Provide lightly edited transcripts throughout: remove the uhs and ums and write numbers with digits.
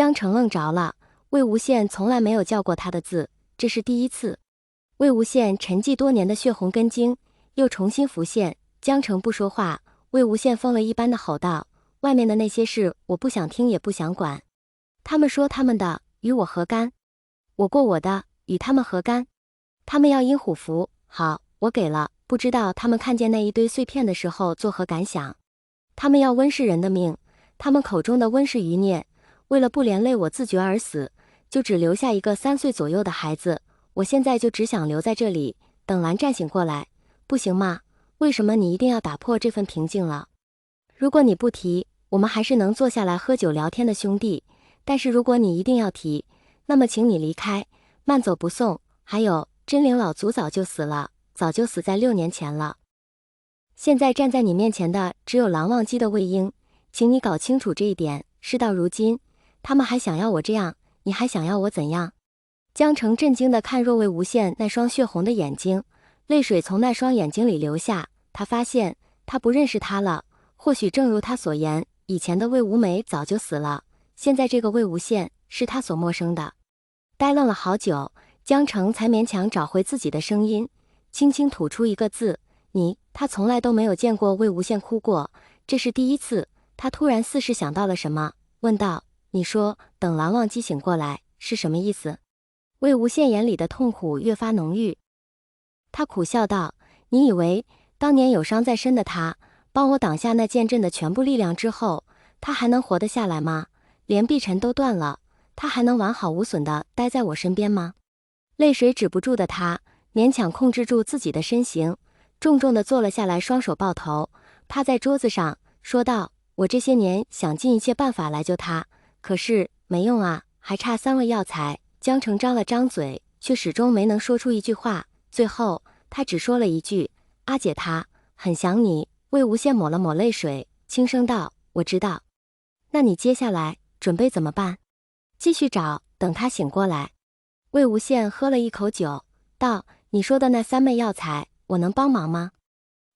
江澄愣着了，魏无羡从来没有叫过他的字，这是第一次。魏无羡沉寂多年的血红根茎又重新浮现，江澄不说话，魏无羡疯了一般的吼道：“外面的那些事，我不想听也不想管。他们说他们的，与我何干？我过我的，与他们何干？他们要阴虎符，好，我给了，不知道他们看见那一堆碎片的时候作何感想？他们要温氏人的命，他们口中的温氏余孽，为了不连累我自绝而死，就只留下一个3岁左右的孩子。我现在就只想留在这里，等蓝湛醒过来，不行吗？为什么你一定要打破这份平静了？如果你不提，我们还是能坐下来喝酒聊天的兄弟，但是如果你一定要提，那么请你离开，慢走不送。还有，真灵老祖早就死了，早就死在6年前了。现在站在你面前的只有狼忘机的魏婴，请你搞清楚这一点。事到如今，他们还想要我这样，你还想要我怎样？江澄震惊地看若魏无羡那双血红的眼睛，泪水从那双眼睛里流下。他发现他不认识他了，或许正如他所言，以前的魏无美早就死了，现在这个魏无羡是他所陌生的。呆愣了好久，江澄才勉强找回自己的声音，轻轻吐出一个字：你。他从来都没有见过魏无羡哭过，这是第一次。他突然似是想到了什么，问道：你说等蓝忘机醒过来是什么意思？魏无羡眼里的痛苦越发浓郁，他苦笑道：你以为当年有伤在身的他，帮我挡下那剑阵的全部力量之后，他还能活得下来吗？连臂辰都断了，他还能完好无损地待在我身边吗？泪水止不住的他勉强控制住自己的身形，重重地坐了下来，双手抱头，趴在桌子上说道：我这些年想尽一切办法来救他，可是没用啊，还差3味药材。江澄张了张嘴，却始终没能说出一句话，最后他只说了一句：阿姐她很想你。魏无羡抹了抹泪水，轻声道：我知道。那你接下来准备怎么办？继续找，等他醒过来。魏无羡喝了一口酒，道：你说的那3味药材，我能帮忙吗？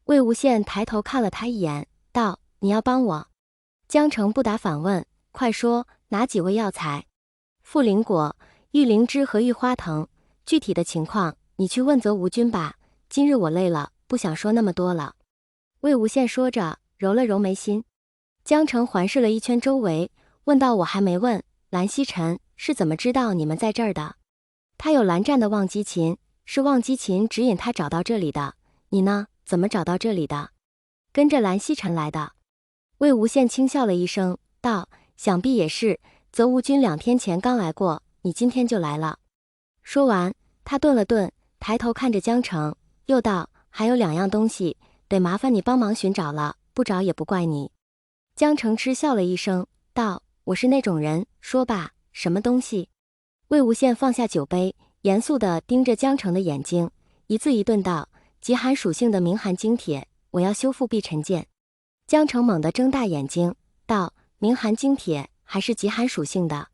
魏无羡抬头看了他一眼，道：你要帮我？江澄不答反问：快说，哪几味药材？茯苓果、玉灵芝和玉花藤，具体的情况你去问责无君吧，今日我累了，不想说那么多了。魏无羡说着揉了揉眉心。江澄环视了一圈周围，问道：我还没问，蓝曦臣是怎么知道你们在这儿的？他有蓝湛的忘机琴，是忘机琴指引他找到这里的，你呢？怎么找到这里的？跟着蓝曦臣来的。魏无羡轻笑了一声，道：想必也是，责无君2天前刚来过，你今天就来了。说完，他顿了顿，抬头看着江澄，又道：还有2样东西，得麻烦你帮忙寻找了，不找也不怪你。江澄嗤笑了一声，道：我是那种人，说吧，什么东西？魏无羡放下酒杯，严肃地盯着江澄的眼睛，一字一顿道：极寒属性的明寒精铁，我要修复碧晨剑。江澄猛地睁大眼睛，道：明寒精铁还是极寒属性的？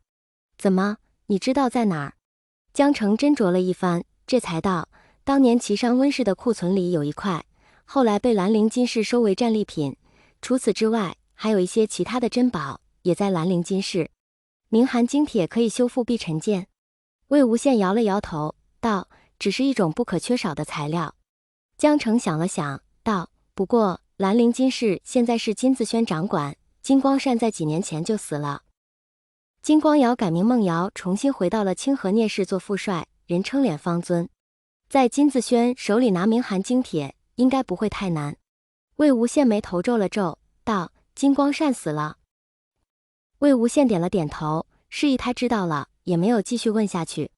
怎么，你知道在哪儿？江澄斟酌了一番，这才道：当年岐山温氏的库存里有一块，后来被兰陵金氏收为战利品，除此之外，还有一些其他的珍宝，也在兰陵金氏。明寒精铁可以修复碧晨剑？魏无羡摇了摇头，道：只是一种不可缺少的材料。江澄想了想，道：不过兰陵金氏现在是金子轩掌管，金光善在几年前就死了。金光瑶改名孟瑶，重新回到了清河聂氏做副帅，人称敛方尊。在金子轩手里拿明寒精铁，应该不会太难。魏无羡眉头皱了皱，道：金光善死了。魏无羡点了点头，示意他知道了，也没有继续问下去。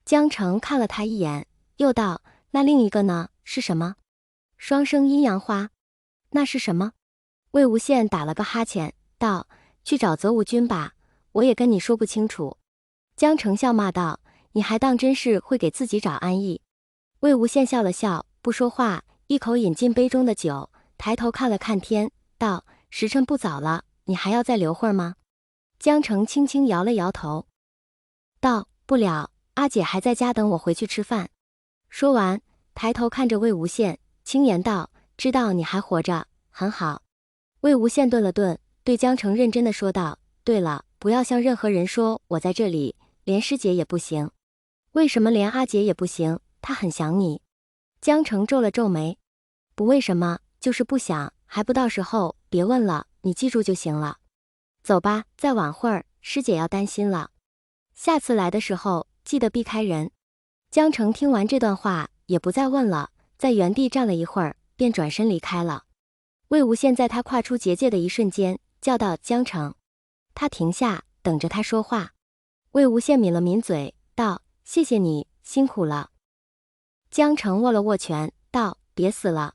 江澄看了他一眼，又道：那另一个呢？是什么？双生阴阳花？那是什么？魏无羡打了个哈欠，道：去找责无君吧，我也跟你说不清楚。江澄笑骂道：你还当真是会给自己找安逸？魏无羡笑了笑，不说话，一口饮尽杯中的酒，抬头看了看天，道：时辰不早了，你还要再留会儿吗？江澄轻轻摇了摇头，道：不了，阿姐还在家等我回去吃饭。说完，抬头看着魏无羡，轻言道：知道你还活着，很好。魏无羡顿了顿，对江澄认真的说道：对了，不要向任何人说我在这里，连师姐也不行。为什么连阿姐也不行？她很想你。江澄皱了皱眉，不为什么，就是不想，还不到时候，别问了，你记住就行了。走吧，再晚会儿，师姐要担心了。下次来的时候，记得避开人。江澄听完这段话，也不再问了，在原地站了一会儿，便转身离开了。魏无羡在他跨出结界的一瞬间，叫道：“江澄。”他停下，等着他说话。魏无羡抿了抿嘴，道：“谢谢你，辛苦了。”江澄握了握拳，道：“别死了。”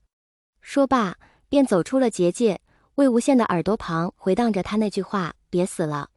说罢，便走出了结界。魏无羡的耳朵旁回荡着他那句话：“别死了。”